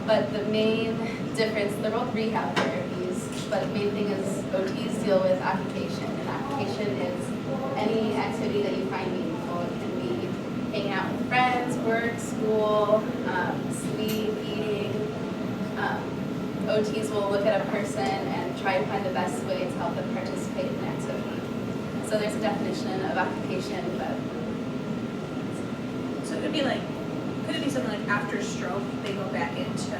But the main difference, they're both rehab therapies, but the main thing is OTs deal with occupation, and occupation is any activity that you find meaningful. It can be hanging out with friends, work, school, sleep, eating. OTs will look at a person and try to find the best way to help them participate in the activity. So there's a definition of occupation, but so it could be like, could it be something like after stroke they go back into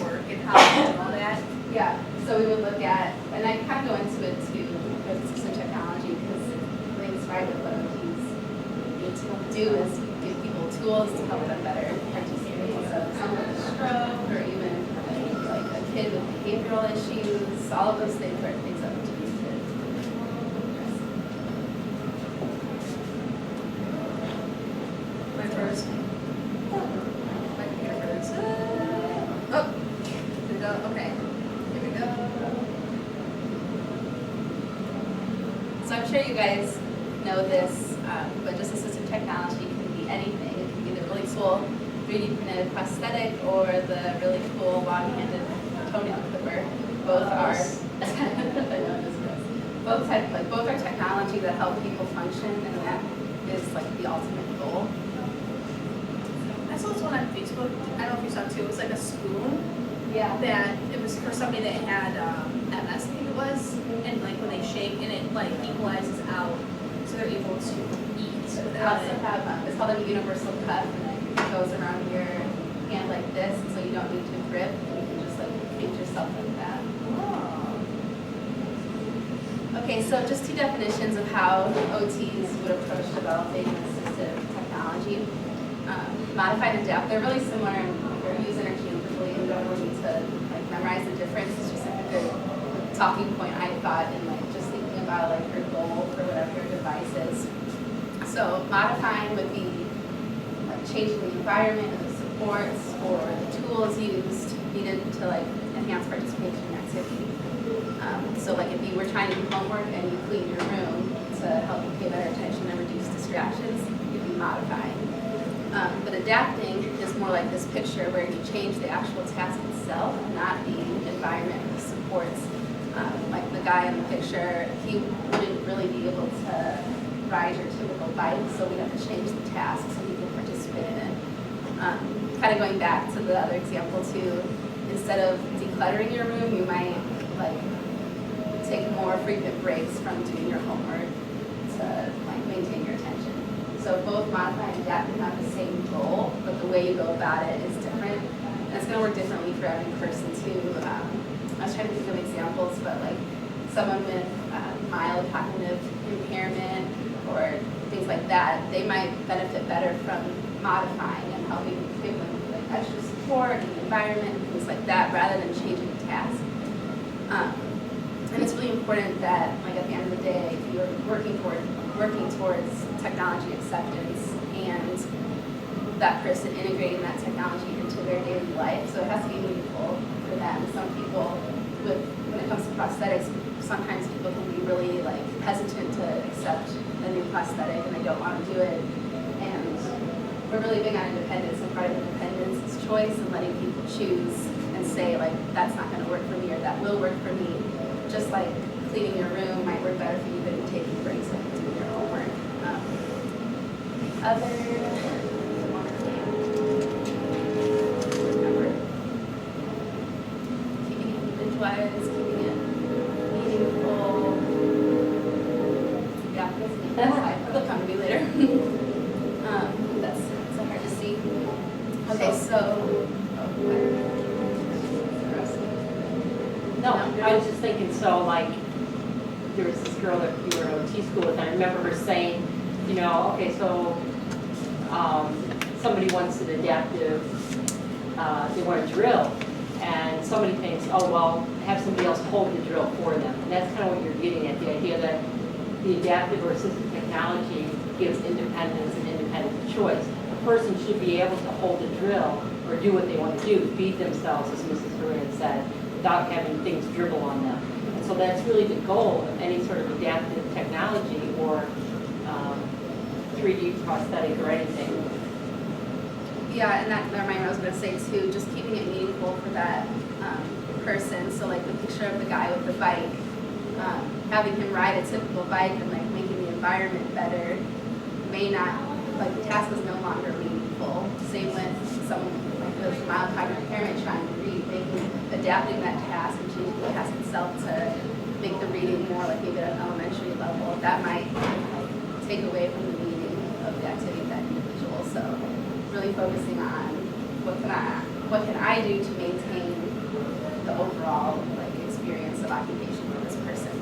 work and how they do all that? yeah. So we would look at, and I kind of go into it too with assistive technology because it links right with what OTs need to do is give people tools to help them better participate. So someone with a stroke or even like a kid with behavioral issues, all of those things are things that OTs could address. My first. My first. Oh, here we go. Okay, here we go. So I'm sure you guys know this, but just assistive technology can be anything. It can be the really cool 3D printed prosthetic or the really cool long-handed toenail clipper. Both are both are technology that help people function, and that is like the ultimate goal. I saw this one on Facebook. I don't know if you saw it too. It was like a spoon Yeah. that it was for somebody that had MS, I think it was, and like when they shake and it like equalizes out, so they're able to eat We without also it. have it's called a universal cuff, and it goes around your hand like this, so you don't need to grip, and you can just like pinch yourself like that. Okay, so just two definitions of how OTs would approach developing assistive technology. Modified and adapt, they're really similar and they're used interchangeably, and you don't really need to like memorize the difference. It's just like a good talking point, I thought, in like just thinking about like your goal for whatever your device is. So modifying would be like changing the environment and the supports or the tools used needed to like enhance participation in activity. So like if you were trying to do homework and you clean your room to help you pay better attention and reduce distractions, you'd be modifying. But adapting is more like this picture where you change the actual task itself, not the environment or the supports. Like the guy in the picture, he wouldn't really be able to ride your typical bike, so we have to change the task so he can participate in it. Kind of going back to the other example too, instead of decluttering your room, you might like take more frequent breaks from doing your homework to like maintain your attention. So both modify and adapt have the same goal, but the way you go about it is different. And it's going to work differently for every person too. I was trying to think of examples, but like someone with mild cognitive impairment or things like that, they might benefit better from modifying and helping give them like extra support and the environment and things like that rather than changing the task. And it's really important that, like at the end of the day, you're working towards technology acceptance and that person integrating that technology into their daily life. So it has to be meaningful for them. Some people, when it comes to prosthetics, sometimes people can be really like hesitant to accept a new prosthetic and they don't want to do it. And we're really big on independence, and part of independence is choice and letting people choose and say like, that's not going to work for me or that will work for me. Just like cleaning your room might work better for you than taking breaks and doing your homework. Remember, keeping it individualized, keeping it meaningful. Yeah, that's fine. They'll come to me later. That's so hard to see. Okay, so. No, I was just thinking, so like, there was this girl that you were in OT school with, and I remember her saying, you know, okay, so somebody wants an adaptive, they want a drill, and somebody thinks, oh, well, have somebody else hold the drill for them. And that's kind of what you're getting at, the idea that the adaptive or assistive technology gives independence and independent choice. A person should be able to hold the drill or do what they want to do, feed themselves, as Mrs. Horan said, without having things dribble on them. And so that's really the goal of any sort of adaptive technology or 3D prosthetic or anything. Yeah, and that reminded me, I was gonna say too, just keeping it meaningful for that person. So like the picture of the guy with the bike, having him ride a typical bike and like making the environment better may not, like the task is no longer meaningful. Same with someone like with mild cognitive impairment trying to read, adapting that task and changing the task itself to make the reading more like maybe at an elementary level. That might like take away from the meaning of the activity of that individual. So really focusing on what can I do to maintain the overall like experience of occupation for this person.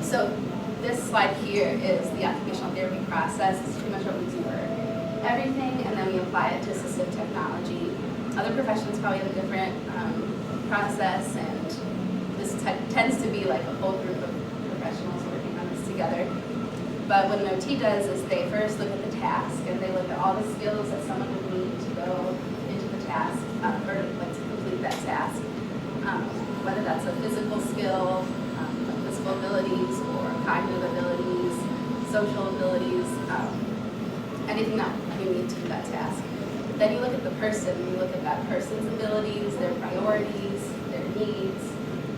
So this slide here is the occupational therapy process. It's pretty much what we do for everything, and then we apply it to assistive technology. Other professions probably have a different process, and this tends to be like a whole group of professionals working on this together. But what an OT does is they first look at the task, and they look at all the skills that someone would need to go into the task, or like to complete that task. Whether that's a physical skill, like physical abilities, or cognitive abilities, social abilities, anything that you need to do that task. Then you look at the person, you look at that person's abilities, their priorities, their needs,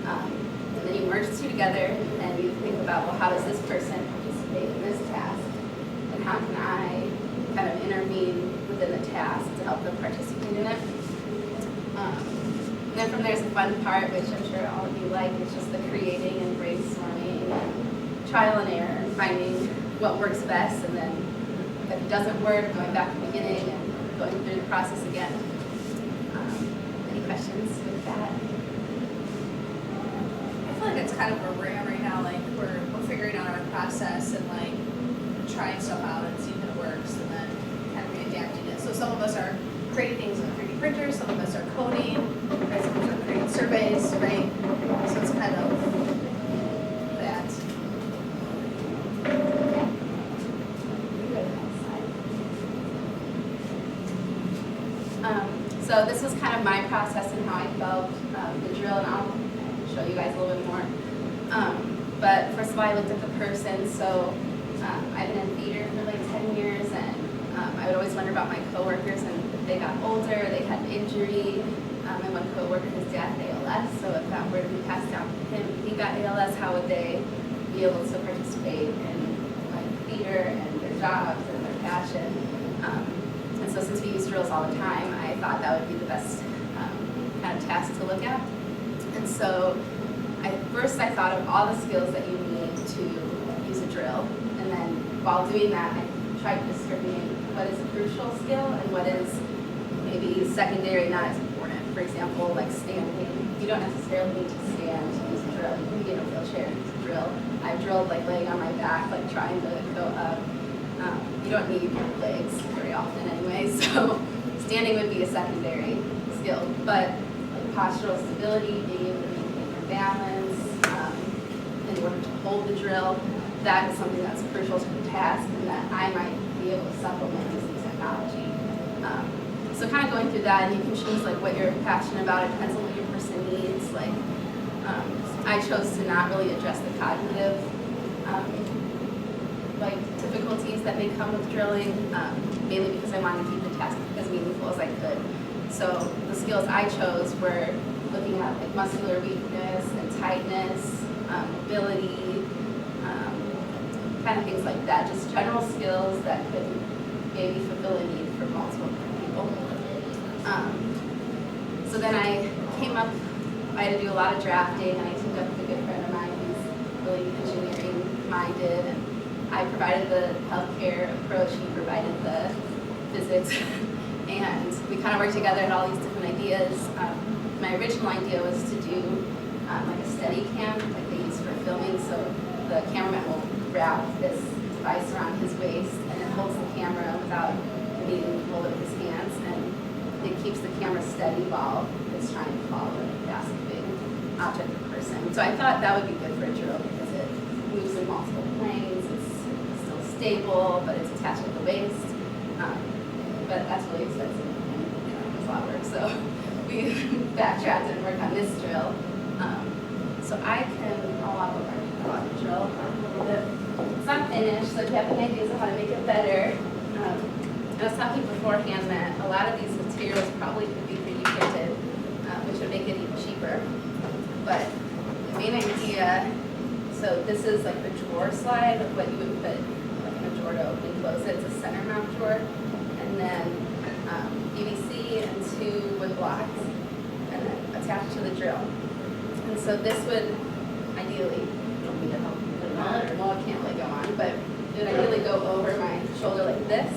and then you merge the two together and you think about, well, how does this person participate in this task? And how can I kind of intervene within the task to help them participate in it? And then from there's the fun part, which I'm sure all of you like, it's just the creating and brainstorming and trial and error and finding what works best, and then if it doesn't work, going back to the beginning and going through the process again. Any questions with that? I feel like it's kind of where we're at right now, like we're figuring out our process and like trying stuff out and seeing if it works and then kind of readapting it. So some of us are creating things with 3D printers, some of us are coding, right? Some of us are creating surveys, right? So it's kind of that. So this was kind of my process and how I developed the drill, and I'll show you guys a little bit more. But first of all, I looked at the person. So I've been in theater for like 10 years, and I would always wonder about my coworkers, and if they got older, they had an injury, and one coworker, his dad had ALS, so if that were to be passed down to him, if he got ALS, how would they be able to participate in like theater and their jobs and their passion? And so since we use drills all the time, I thought that would be the best kind of task to look at. And so first I thought of all the skills that you need to use a drill, and then while doing that, I tried to discriminate what is a crucial skill and what is maybe secondary, not as important. For example, like standing. You don't necessarily need to stand to use a drill. You can be in a wheelchair and use a drill. I've drilled like laying on my back, like trying to go up. You don't need your legs very often anyway, so standing would be a secondary skill. But like postural stability, being able to maintain your balance in order to hold the drill, that is something that's crucial to the task, and that I might be able to supplement using technology. So kind of going through that, and you can choose like what you're passionate about. It depends on what your person needs. Like I chose to not really address the cognitive like difficulties that may come with drilling, mainly because I wanted to keep the task as meaningful as I could. So the skills I chose were looking at like muscular weakness and tightness, mobility, kind of things like that. Just general skills that could maybe fulfill a need for multiple people. So then I came up, I had to do a lot of drafting, and I teamed up with a good friend of mine who's really engineering minded, and I provided the healthcare approach, he provided the physics, and we kind of worked together at all these different ideas. My original idea was to do like a steady cam, like they use for filming, so the cameraman will wrap this device around his waist, and it holds the camera without needing to hold it with his hands, and it keeps the camera steady while it's trying to follow a fast-moving object or person. So I thought that would be good for a drill because it moves in multiple planes, it's still stable, but it's attached at the waist. But that's really expensive and it's a lot of work, so we backtracked and worked on this drill. So I can, I'll walk over and talk about the drill a little bit. It's not finished, so if you have any ideas of how to make it better. I was talking beforehand that a lot of these material is probably could be 3D printed, which would make it even cheaper. But the main idea, so this is like the drawer slide of what you would put like in a drawer to open and close it. It's a center mount drawer, and then PVC and 2 wood blocks, and then attached to the drill. And so this would ideally, Want me to help you put it on, or? well, it can't really go on, but it would ideally go over my shoulder like this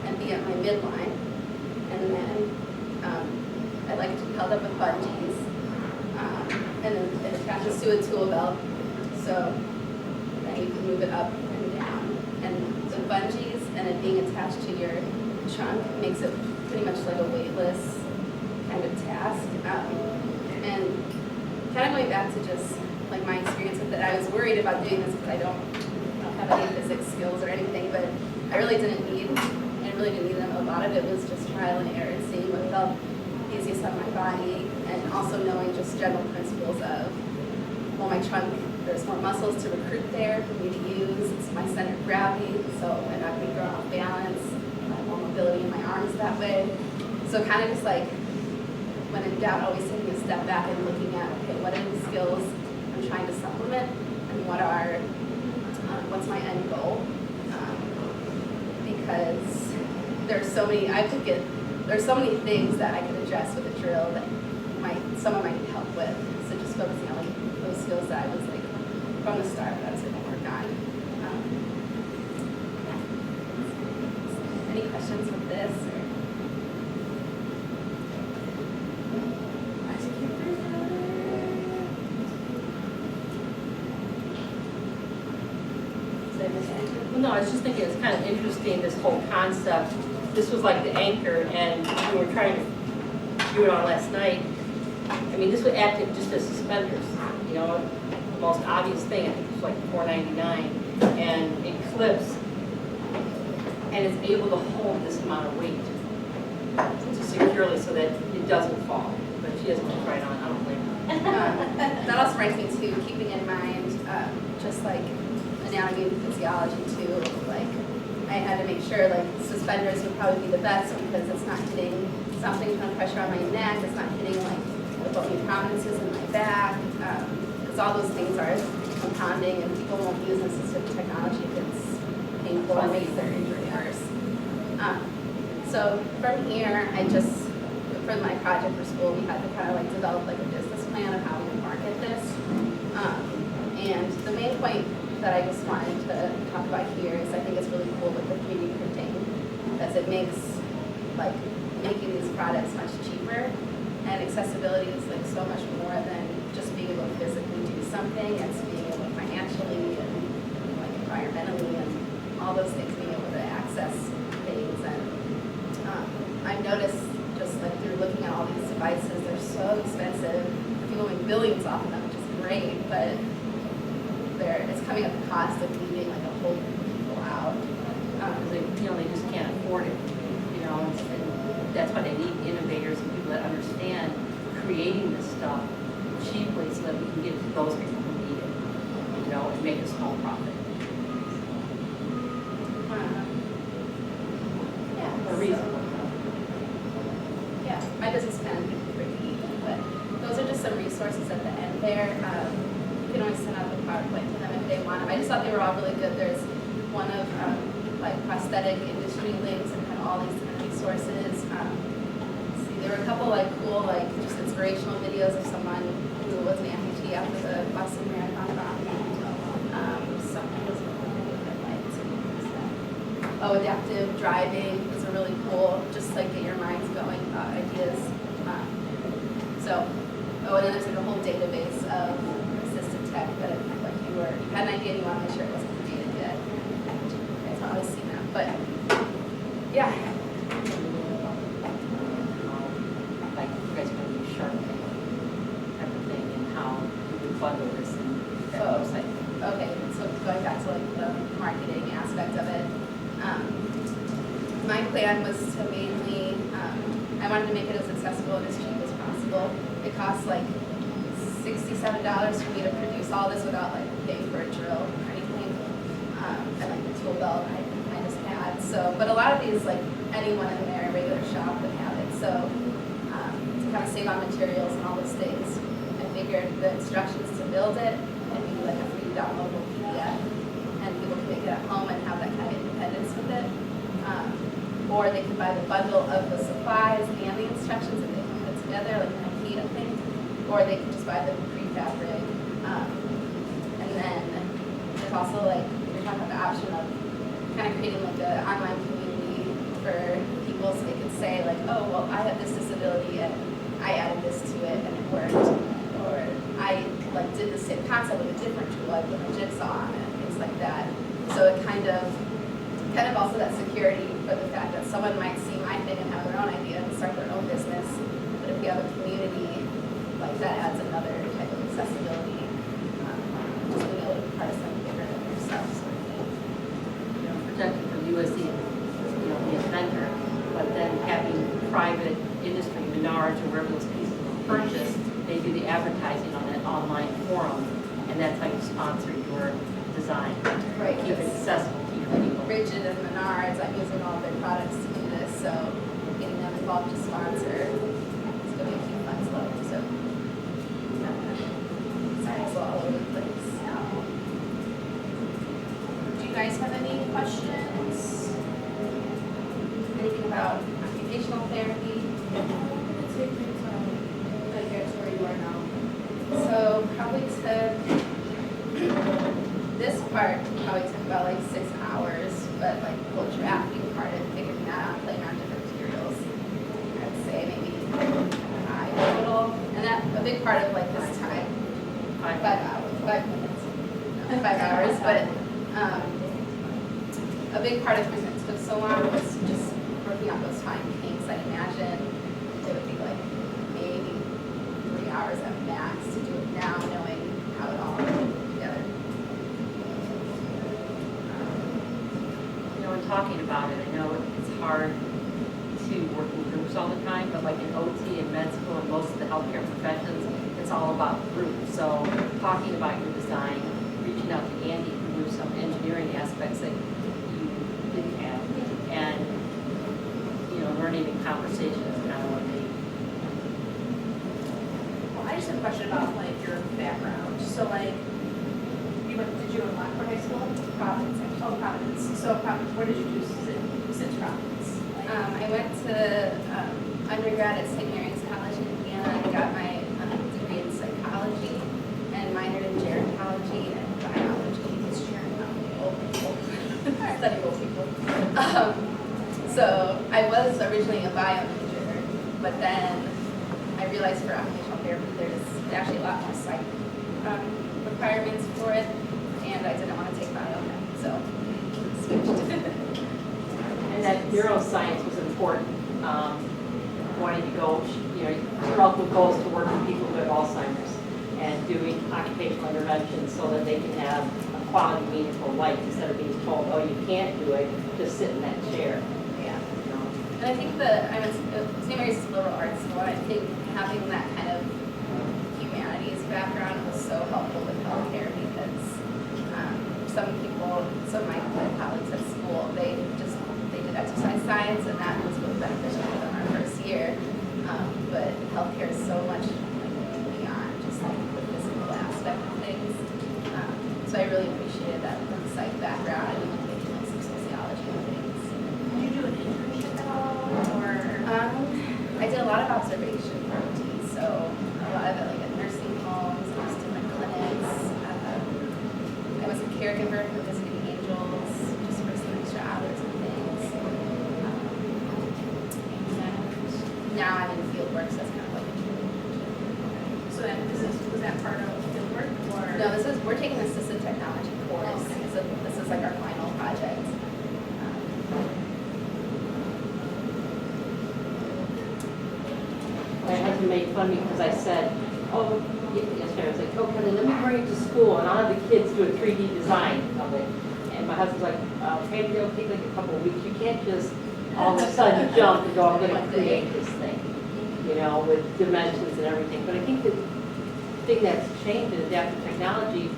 and be at my midline. And then I'd like it to be held up with bungees. And then it attaches to a tool belt, so then you can move it up and down. And the bungees and it being attached to your trunk makes it pretty much like a weightless kind of task. And kind of going back to just like my experience with it, I was worried about doing this because I don't have any physics skills or anything, but I really didn't need them. A lot of it was just trial and error and seeing what felt easiest on my body, and also knowing just general principles of, well, my trunk, there's more muscles to recruit there for me to use. It's my center of gravity, so I'm not going to throw off balance. I have more mobility in my arms that way. So kind of just like, when in doubt, always taking a step back and looking at, okay, what are the skills I'm trying to supplement, and what's my end goal? Because there's so many things that I could address with a drill that someone might need help with. So just focusing on like those skills that I was like from the start that I was going to work on. Yeah. Any questions with this? Or? Well, no, I was just thinking it's kind of interesting, this whole concept. This was like the anchor, and we were trying to do it on last night. I mean, this would act just as suspenders, you know, the most obvious thing. I think it's like $4.99, and it clips, and it's able to hold this amount of weight to securely so that it doesn't fall. But she doesn't put it right on. I don't blame her. That also brings me to keeping in mind just like anatomy and physiology too. Like I had to make sure like suspenders would probably be the best because it's not hitting something kind of pressure on my neck. It's not hitting like the bony prominences in my back. Because all those things are compounding, and people won't use assistive technology if it's painful or makes their injury worse. So from here, for my project for school, we had to kind of like develop like a business plan of how we would market this. And the main point that I just wanted to talk about here is I think it's really cool with the 3D printing because it makes like making these products much cheaper, and accessibility is like so much more than just being able to physically do something. It's being able to financially and like environmentally and all those things, being able to access things. And I've noticed just like through looking at all these devices, they're so expensive. People make billions off of them, which is great, but it's coming at the cost of leaving like a whole group of people out. They just can't afford it, you know, and that's why they need innovators and people that understand creating this stuff cheaply so that we can get it to those people who need it, you know, and make a small profit. Yeah. Or reasonable. Yeah, my business plan would be pretty even, but those are just some resources at the end there. You can always send out the PowerPoint to them if they want them. I just thought they were all really good. There's one of like prosthetic industry links and kind of all these different resources. See, there were a couple like cool, like just inspirational videos of someone who was an amputee after the Boston Marathon bombing. Something was oh, adaptive driving is a really cool, just like get your minds going about ideas. And then there's like a whole database of assistive tech that if like you had an idea and you want to make sure it wasn't completed yet. You guys don't always see that, but yeah. Like you guys want to use sharp everything and how you would bundle this in that website. Okay, so going back to like the marketing aspect of it, my plan was to mainly, I wanted to make it as accessible and as cheap as possible. It costs like $67 for me to produce all this without like paying for a drill or anything, and like the tool belt I just had. So, but a lot of these, like anyone in their regular shop would have it. So to kind of save on materials and all those things, I figured the instructions to build it and be like a free downloadable PDF, and people can make it at home and have that kind of independence with it. Or they could buy the bundle of the supplies and the instructions that they can put together, like an IKEA thing. Or they could just buy the prefab rig. And then there's also like, you're talking about the option of kind of creating like an online community for people, so they could say like, oh, well, I have this disability and I added this to it and it worked. Or I like did the same concept with a different tool, I put a jigsaw on it, things like that. So it kind of also that security for the fact that someone might see my thing and have their own idea and start their own business. But if we have a community, like that adds another type of accessibility. Just being able to be part of something bigger than yourself, sort of thing. You know, protected from USC, you know, the inventor, but then having private industry, Menards or wherever those pieces are purchased, they do the advertising on that online forum, and that's how you sponsor your design. Right. Keep it accessible to your people. Rigid and Menards, I'm using all of their products to do this, so getting them involved to sponsor is going to be a huge fun slow. So, sorry, it's all over the place. Do you guys have any questions? Anything about occupational therapy? Where you are now. So probably took, this part probably took about like 6 hours, but like the whole drafting part and figuring that out, playing around different materials, I'd say maybe 5 total. And that, a big part of like this time, 5 hours, 5 minutes, no, 5 hours, but a big part of the reason it took so long was just working out those fine kinks. I imagine it would be like maybe 3 hours at max to do it now, knowing how it all came together. You know, in talking about it, I know it's hard to work in groups all the time, but like in OT and med school and most of the healthcare professions, it's all about groups. So talking about your design, reaching out to Andy who knew some engineering aspects that you didn't have, and you know, learning in conversations kind of what they. Well, I just have a question about like your background. So like, did you go to Lockport High School? Providence. Oh, Providence. So Providence, where did you do since Providence? Like, I went to undergrad at St. Mary's College in Indiana and got my degree in psychology and minored in gerontology and biology. it's gerontology. Old people. Study old people. So I was originally a bio major, but then I realized for occupational therapy there's actually a lot more psych requirements for it, and I didn't want to take bio then, so switched. And that neuroscience was important, wanting to go, you know, your ultimate goal is to work with people who have Alzheimer's and doing occupational interventions so that they can have a quality, meaningful life instead of being told, oh, you can't do it, just sit in that chair. Yeah. You know? And I think I went to St. Mary's liberal arts school, and I think having that kind of humanities background was so helpful with healthcare because some of my colleagues at school, they did exercise science, and that was really beneficial for them our first year. But healthcare is so much beyond just like the physical aspect of things. So I really appreciated that from the psych background and even taking like some sociology and things. Did you do an internship at all, or? I did a lot of observation for OT, so a lot of it like at nursing homes, just different clinics. I was a caregiver for visiting angels, just for some extra hours and things. And now I'm in field work, so that's kind of like a training. So then, was that part of field work, or? No, we're taking an assistive technology course, Okay. so this is like our final project. My husband made fun of me because I said, oh, yesterday I was like, oh, Kathleen, let me bring it to school and I'll have the kids do a 3D design of it. And my husband's like, maybe it'll take like a couple of weeks. You can't just all of a sudden jump and go, I'm going to create this thing, you know, with dimensions and everything. But I think the thing that's changed in adaptive technology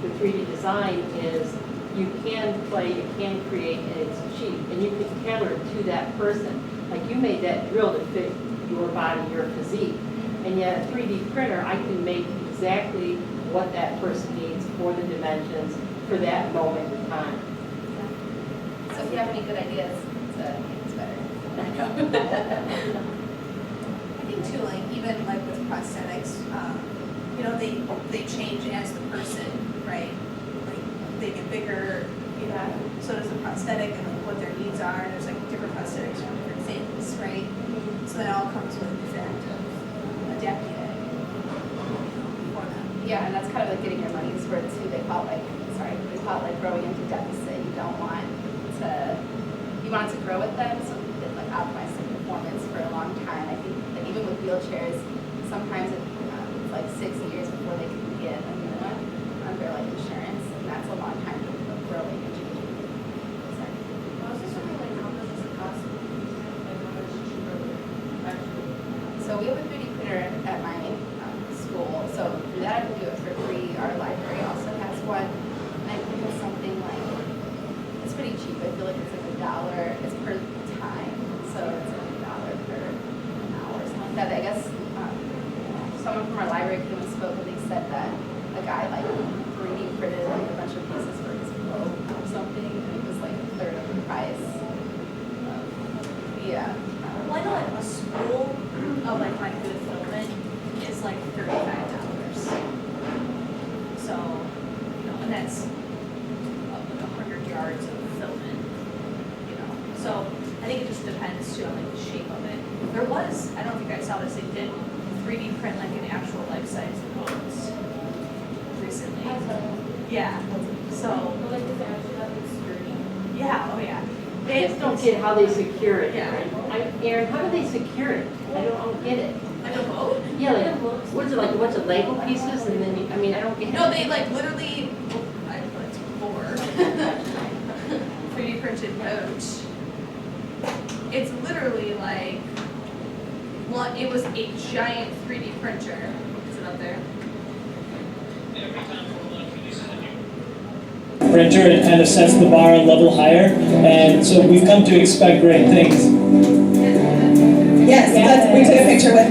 with 3D design is you can play, you can create, and it's cheap. And you can tailor it to that person. Like you made that drill to fit your body, your physique. And yet a 3D printer, I can make exactly what that person needs for the dimensions for that moment in time. So if you have any good ideas, it's better. I think too, like even like with prosthetics, you know, they change as the person, right? Like they get bigger, you know, so does the prosthetic and like what their needs are. There's like different prosthetics for different things, right? So that all comes with the fact of adapting it for them. Yeah, and that's kind of like getting your money's worth too. They call it like growing into deficit. You don't want to, you want it to grow with them, so it like optimize the performance for a long time. I think like even with wheelchairs, sometimes it's like 6 years before they can get a new one under like insurance, and that's a long time of growing and changing. Sorry. I was just wondering, like, how much does it cost? Like, how much cheaper actually? So we have a 3D printer at my school, so through that I can do it for free. Our library also has one. I think it's something like, it's pretty cheap. I feel like it's like $1. It's per time, so it's like $1 per hour or something like that. I guess someone from our library came and spoke, and they said that a guy like 3D printed like a bunch of pieces for his boat or something, and it was like a third of the price. Yeah. Well, I know like a spool of like my good filament is like $35. So, you know, and that's like 100 yards of filament, you know. So I think it just depends too on like the shape of it. There was, I don't know if you guys saw this, they did 3D print like an actual life-size boat recently. Yeah. So, Well, like, does it actually have like security? yeah, oh yeah. I just don't get how they secure it. Yeah. Aaron, how do they secure it? I don't get it. Like a boat? Yeah, like, what's it like, a bunch of Lego pieces and then, I mean, I don't get it. No, they like literally, I put 4 3D printed boat. It's literally like, well, it was a giant 3D printer. Is it up there? Printer, it kind of sets the bar a level higher, and so we've come to expect great things. Yes, we took a picture with.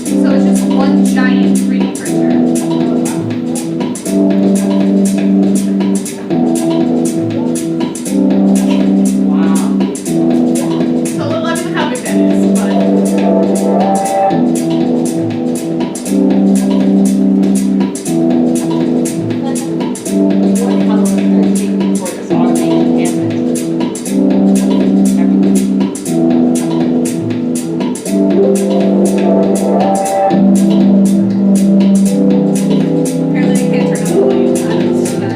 So it's just one giant 3D printer. Wow. So let me know how big that is, How long is it going to take before this automation apparently they can't turn on the volume. I don't see that.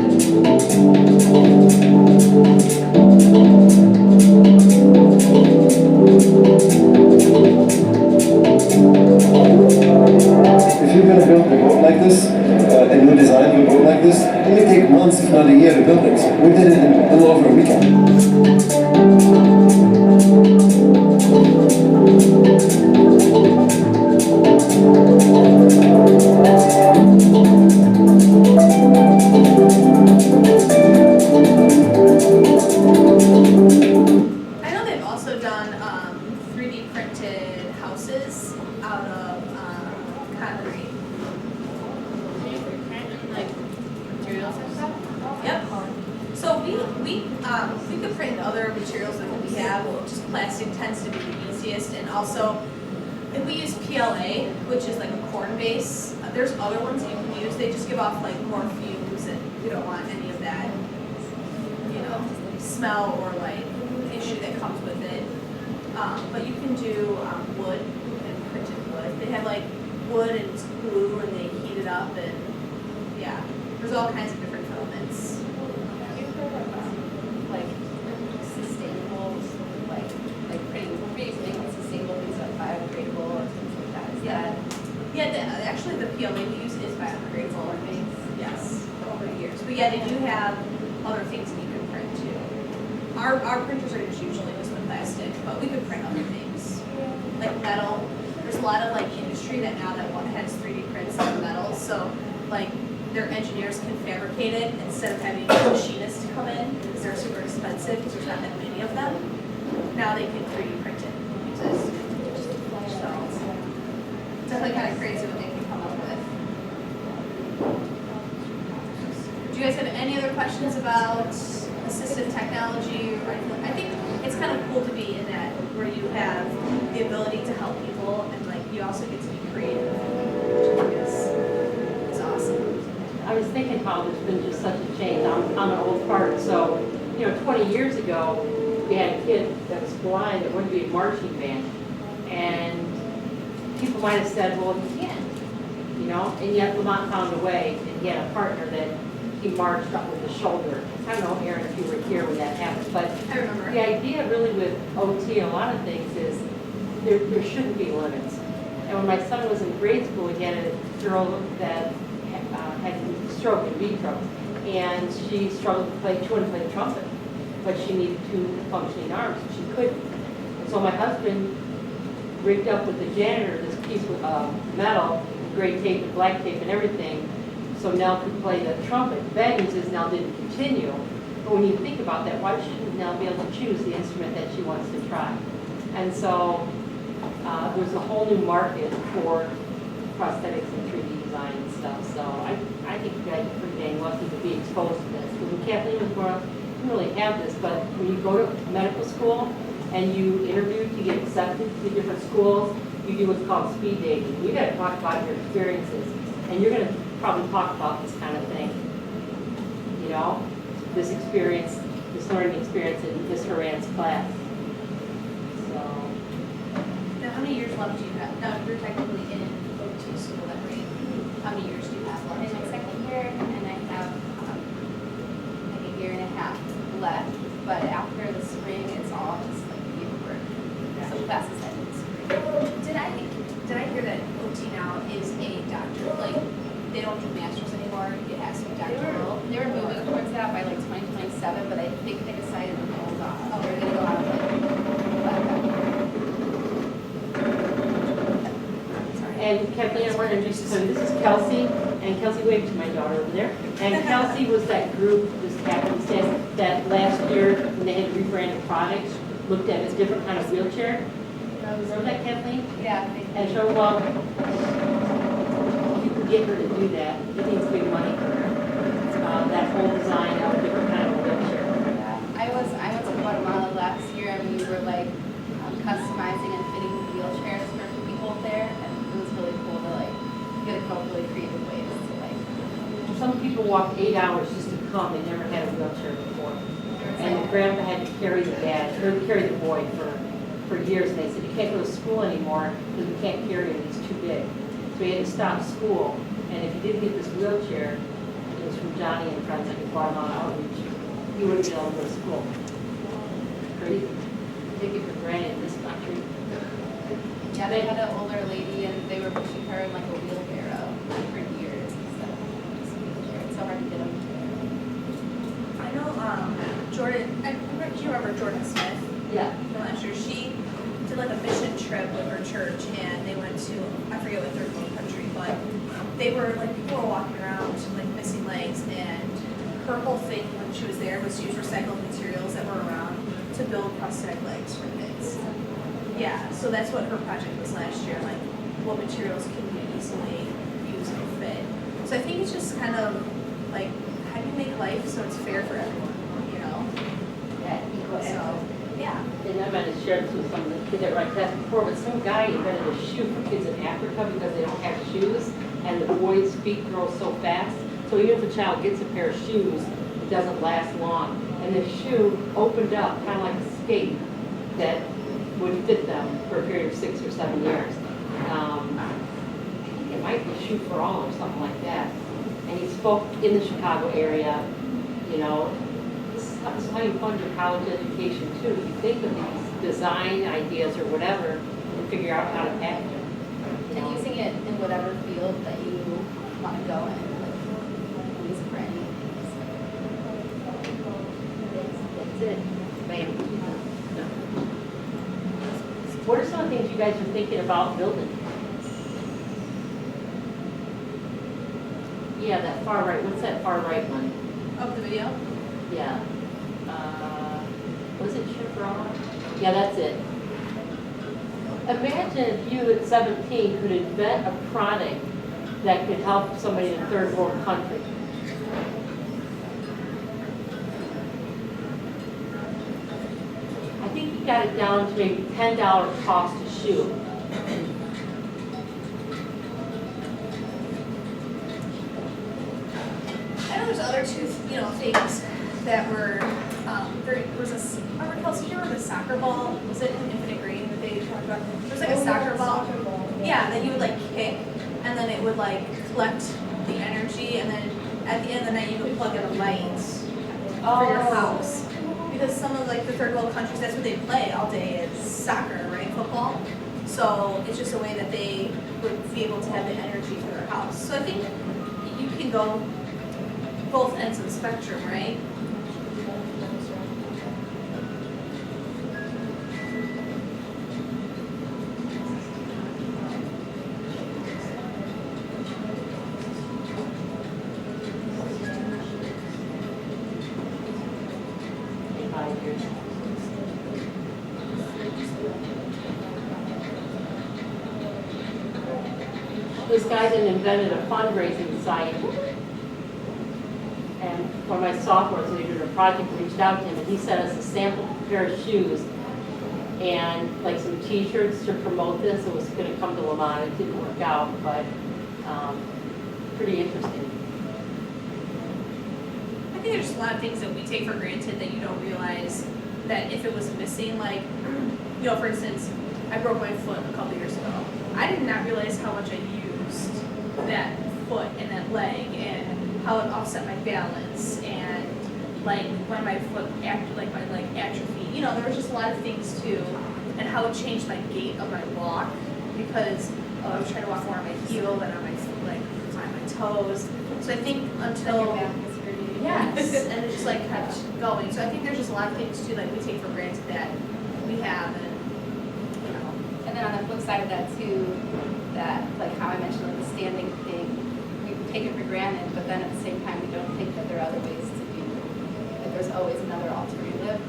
If you're going to build a boat like this, a new design, new boat like this, it may take months, if not a year, to build it. We did it in a little over a weekend. I know they've also done 3D printed houses out of concrete. Like, materials and stuff? Yep. So we could print other materials that we have. Just plastic tends to be the easiest, and also if we use PLA, which is like a corn base, there's other ones you can use. They just give off like more fumes, and we don't want any of that, you know, smell or like issue that comes with it. But you can do wood and printed wood. They have like wood and it's glue, and they heat it up, and yeah, there's all kinds of different filaments. Have you heard of like sustainable, like pretty making sustainable things that are biodegradable or things like that? Is that Yeah, actually the PLA we use is biodegradable. Yes, over years. But yeah, they do have other things that you can print too. Our printers are just usually just the plastic, but we could print other things. Like metal. There's a lot of like industry that now that one has 3D prints of metal, so like their engineers can fabricate it instead of having machinists come in because they're super expensive because there's not that many of them. Now they can 3D print it. Because definitely kind of crazy what they can come up with. Do you guys have any other questions about assistive technology or anything? I think it's kind of cool to be in that where you have the ability to help people and like you also get to be creative, which I think is awesome. I was thinking how there's been just such a change. I'm an old fart, so, 20 years ago, we had a kid that was blind that wanted to be a marching band. And people might have said, well, he can't, and yet Lemont found a way, and he had a partner that he marched up with his shoulder. I don't know, Aaron, if you were here when that happened, but I remember. the idea really with OT, a lot of things is there shouldn't be limits. And when my son was in grade school, he had a girl that had stroke in vitro, and she struggled to play, she wanted to play trumpet, but she needed two functioning arms, and she couldn't. And so my husband rigged up with the janitor this piece of metal, gray tape and black tape and everything, so Nell could play the trumpet. The bad news is Nell didn't continue, but when you think about that, why shouldn't Nell be able to choose the instrument that she wants to try? And so there's a whole new market for prosthetics and 3D design and stuff, so I think you guys are pretty dang lucky to be exposed to this. Because when Kathleen was growing up, you didn't really have this, but when you go to medical school and you interview to get accepted to different schools, you do what's called speed dating. You got to talk about your experiences, and you're going to probably talk about this kind of thing. This experience, this learning experience in Miss Horan's class. So. Now, how many years left do you have? Now, you're technically in OT school, that rate. How many years do you have In left? my second year, and I have like a year and a half left, but after the spring, it's all just like paperwork. So classes end in the spring. Did I hear that OT now is a doctor? Like, they don't do masters anymore, it has to be doctoral? They were moving towards that by like 2027, but I think they decided to hold off. Oh, they're gonna go out like And Kathleen, I wanted to introduce you. So this is Kelsey, and Kelsey waved to my daughter over there. And Kelsey was that group, this Kathleen said, that last year when they had rebranded products, looked at a different kind of wheelchair. Remember that, Kathleen? Yeah. And so, if you could get her to do that, it needs big money for her. That whole design of a different kind of wheelchair. Yeah, I went to Guatemala last year and we were like customizing and fitting wheelchairs for people there, and it was really cool to like get a couple really creative ways to like. Some people walk 8 hours just to come. They never had a wheelchair before. And the grandpa had to carry the dad, or carry the boy for years. And they said, you can't go to school anymore because we can't carry him, he's too big. So he had to stop school. And if he didn't get this wheelchair, it was from Johnny and friends at the Guatemala Outreach, he wouldn't be able to go to school. Crazy. Take it for granted in this country. Yeah, they had an older lady and they were pushing her in like a wheelbarrow for years. So just a wheelchair. It's so hard to get them. I know, Jordan, do you remember Jordan Smith? Yeah. From last year, she did like a mission trip with her church, and they went to, I forget what third world country, but they were like, people were walking around like missing legs, and her whole thing when she was there was to use recycled materials that were around to build prosthetic legs for kids. Yeah, so that's what her project was last year, like what materials can be easily used and fit. So I think it's just kind of like, how do you make life so it's fair for everyone, Yeah, So, yeah. And I might have shared this with some of the kids that were like that before, but some guy invented a shoe for kids in Africa because they don't have shoes, and the boys' feet grow so fast. So even if a child gets a pair of shoes, it doesn't last long. And the shoe opened up, kind of like a skate, that would fit them for a period of 6 or 7 years. I think it might be Shoe for All or something like that. And he spoke in the Chicago area, This is how you fund your college education too. You think of these design ideas or whatever and figure out how to package them. And using it in whatever field that you want to go in, like use it for anything. That's it. Bam. What are some of the things you guys are thinking about building? Yeah, that far right. What's that far right one? Of the video? Yeah. Was it Shoe for All? Yeah, that's it. imagine if you at 17 could invent a product that could help somebody in a third world country. I think you got it down to maybe $10 cost a shoe. I know there's other two, things that were, there was a, remember Kelsey, you remember the soccer ball? Was it in Infinite Green that they talked about? There was like a soccer ball. Yeah, that you would like kick, and then it would like collect the energy, and then at the end of the night you could plug in a light for your house. Because some of like the third world countries, that's what they play all day is soccer, right, football. So it's just a way that they would be able to have the energy for their house. So I think you can go both ends of the spectrum, right? This guy then invented a fundraising site. And one of my sophomores, when we were doing a project, reached out to him, and he sent us a sample pair of shoes and like some T-shirts to promote this. It was going to come to Lemont. It didn't work out, but pretty interesting. I think there's just a lot of things that we take for granted that you don't realize that if it was missing, like, for instance, I broke my foot a couple years ago. I did not realize how much I used that foot and that leg and how it offset my balance and like when my foot acted like my leg atrophy. There was just a lot of things too, and how it changed my gait of my walk because I was trying to walk more on my heel than on my on my toes. So I think until yes, and it just like kept going. So I think there's just a lot of things too like we take for granted that we have, and And then on the flip side of that too, that like how I mentioned like the standing thing, we take it for granted, but then at the same time we don't think that there are other ways to do. Like there's always another alternative.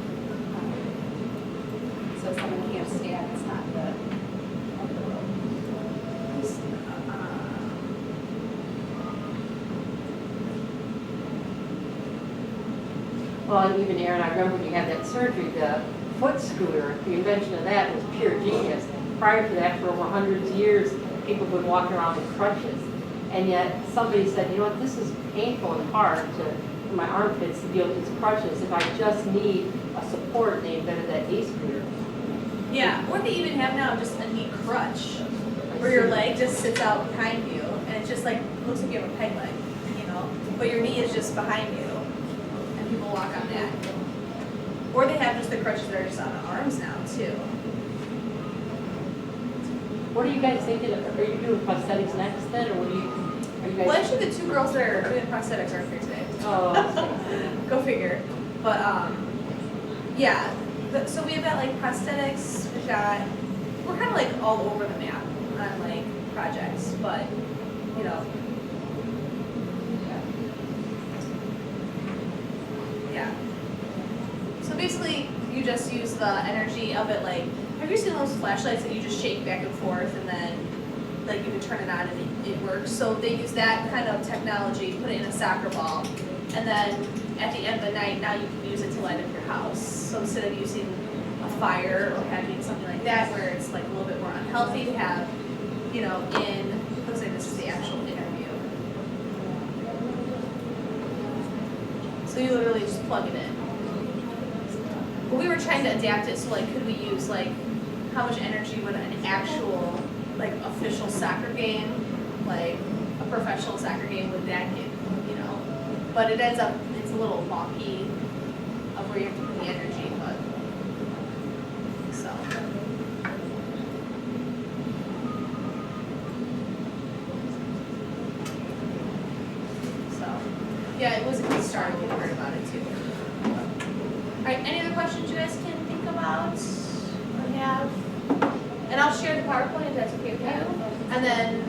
So if someone can't stand, it's not the end of the world. Well, and even Aaron, I remember when you had that surgery, the foot scooter, the invention of that was pure genius. Prior to that, for over hundreds of years, people would walk around with crutches. And yet somebody said, you know what, this is painful and hard for my armpits to deal with these crutches. If I just need a support, they invented that e-scooter. Yeah, or they even have now just a neat crutch where your leg just sits out behind you and it's just like, looks like you have a peg leg, but your knee is just behind you and people walk on that. Or they have just the crutches that are just on the arms now too. What are you guys thinking? Are you doing prosthetics next then, or are you guys? Well, actually the two girls that are doing prosthetics aren't here today. Oh, Go figure. But yeah. So we have got like prosthetics, we're kind of like all over the map on like projects, but yeah. So basically you just use the energy of it, like, have you seen those flashlights that you just shake back and forth and then like you can turn it on and it works? So they use that kind of technology, put it in a soccer ball, and then at the end of the night, now you can use it to light up your house. So instead of using a fire or having something like that where it's like a little bit more unhealthy to have, let's say this is the actual interview. So you literally just plug it in. But we were trying to adapt it, so like could we use like how much energy would an actual like official soccer game, like a professional soccer game, would that give, But it ends up, it's a little wonky of where you have to put the energy, but, so. Yeah, it was a good start, we heard about it too. All right, any other questions you guys can think about or have? And I'll share the PowerPoint if that's okay with you. And then,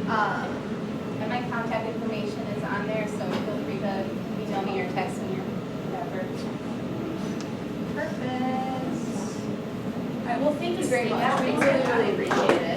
And my contact information is on there, so feel free to email me or text me or whatever. perfect. All right, well, Thank you very much. We really, really appreciate it.